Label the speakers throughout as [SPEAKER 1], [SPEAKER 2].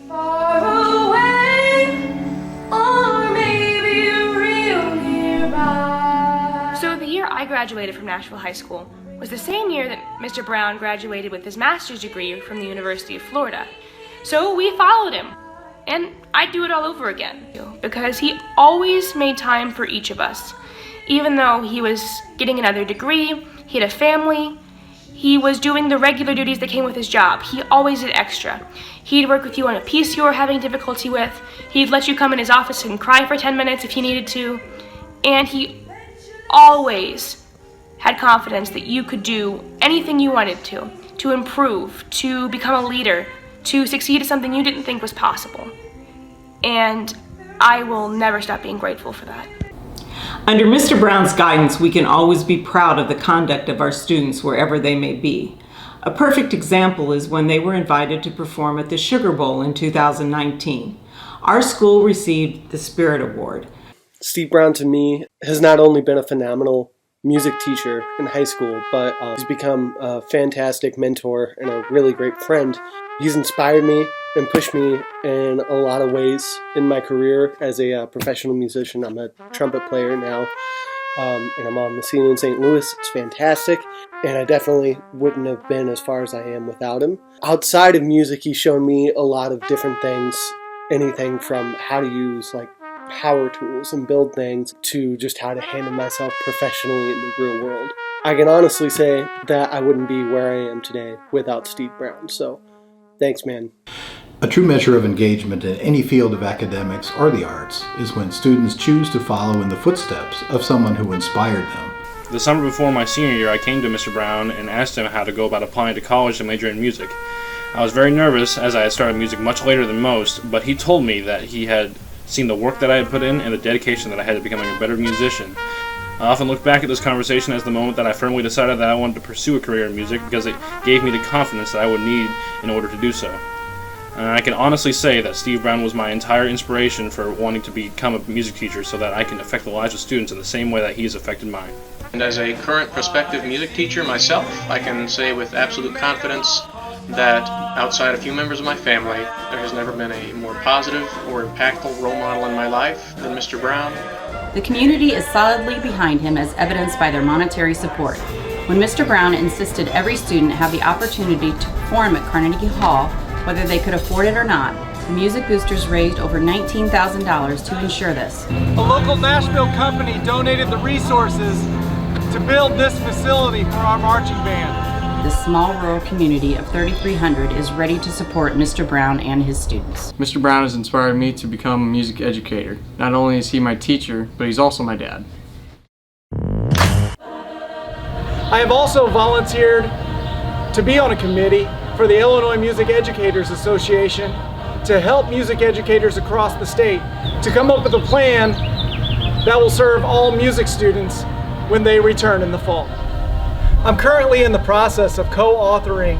[SPEAKER 1] Far away, or maybe real nearby.
[SPEAKER 2] So the year I graduated from Nashville High School was the same year that Mr. Browne graduated with his master's degree from the University of Florida. So we followed him, and I'd do it all over again, because he always made time for each of us. Even though he was getting another degree, he had a family, he was doing the regular duties that came with his job. He always did extra. He'd work with you on a piece you were having difficulty with. He'd let you come in his office and cry for 10 minutes if you needed to. And he always had confidence that you could do anything you wanted to improve, to become a leader, to succeed at something you didn't think was possible. And I will never stop being grateful for that.
[SPEAKER 3] Under Mr. Browne's guidance, we can always be proud of the conduct of our students wherever they may be. A perfect example is when they were invited to perform at the Sugar Bowl in 2019. Our school received the Spirit Award.
[SPEAKER 4] Steve Browne, to me, has not only been a phenomenal music teacher in high school, but he's become a fantastic mentor and a really great friend. He's inspired me and pushed me in a lot of ways in my career as a professional musician. I'm a trumpet player now, and I'm on the scene in St. Louis. It's fantastic, and I definitely wouldn't have been as far as I am without him. Outside of music, he's shown me a lot of different things, anything from how to use power tools and build things to just how to handle myself professionally in the real world. I can honestly say that I wouldn't be where I am today without Steve Browne, so thanks, man.
[SPEAKER 5] A true measure of engagement in any field of academics or the arts is when students choose to follow in the footsteps of someone who inspired them.
[SPEAKER 6] The summer before my senior year, I came to Mr. Browne and asked him how to go about applying to college to major in music. I was very nervous as I had started music much later than most, but he told me that he had seen the work that I had put in and the dedication that I had to becoming a better musician. I often look back at this conversation as the moment that I firmly decided that I wanted to pursue a career in music because it gave me the confidence that I would need in order to do so. And I can honestly say that Steve Browne was my entire inspiration for wanting to become a music teacher so that I can affect the lives of students in the same way that he has affected mine.
[SPEAKER 7] And as a current prospective music teacher myself, I can say with absolute confidence that outside a few members of my family, there has never been a more positive or impactful role model in my life than Mr. Browne.
[SPEAKER 8] The community is solidly behind him as evidenced by their monetary support. When Mr. Browne insisted every student have the opportunity to perform at Carnegie Hall, whether they could afford it or not, the Music Boosters raised over $19,000 to ensure this.
[SPEAKER 9] A local Nashville company donated the resources to build this facility for our marching band.
[SPEAKER 8] This small rural community of 3,300 is ready to support Mr. Browne and his students.
[SPEAKER 10] Mr. Browne has inspired me to become a music educator. Not only is he my teacher, but he's also my dad.
[SPEAKER 9] I have also volunteered to be on a committee for the Illinois Music Educators Association to help music educators across the state to come up with a plan that will serve all music students when they return in the fall. I'm currently in the process of co-authoring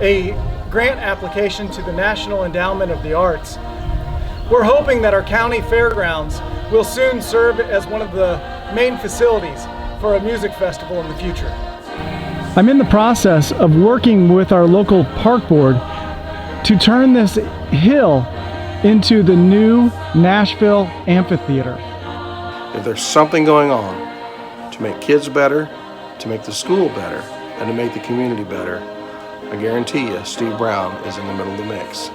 [SPEAKER 9] a grant application to the National Endowment of the Arts. We're hoping that our county fairgrounds will soon serve as one of the main facilities for a music festival in the future. I'm in the process of working with our local park board to turn this hill into the new Nashville Amphitheater.
[SPEAKER 11] If there's something going on to make kids better, to make the school better, and to make the community better, I guarantee you Steve Browne is in the middle of the mix.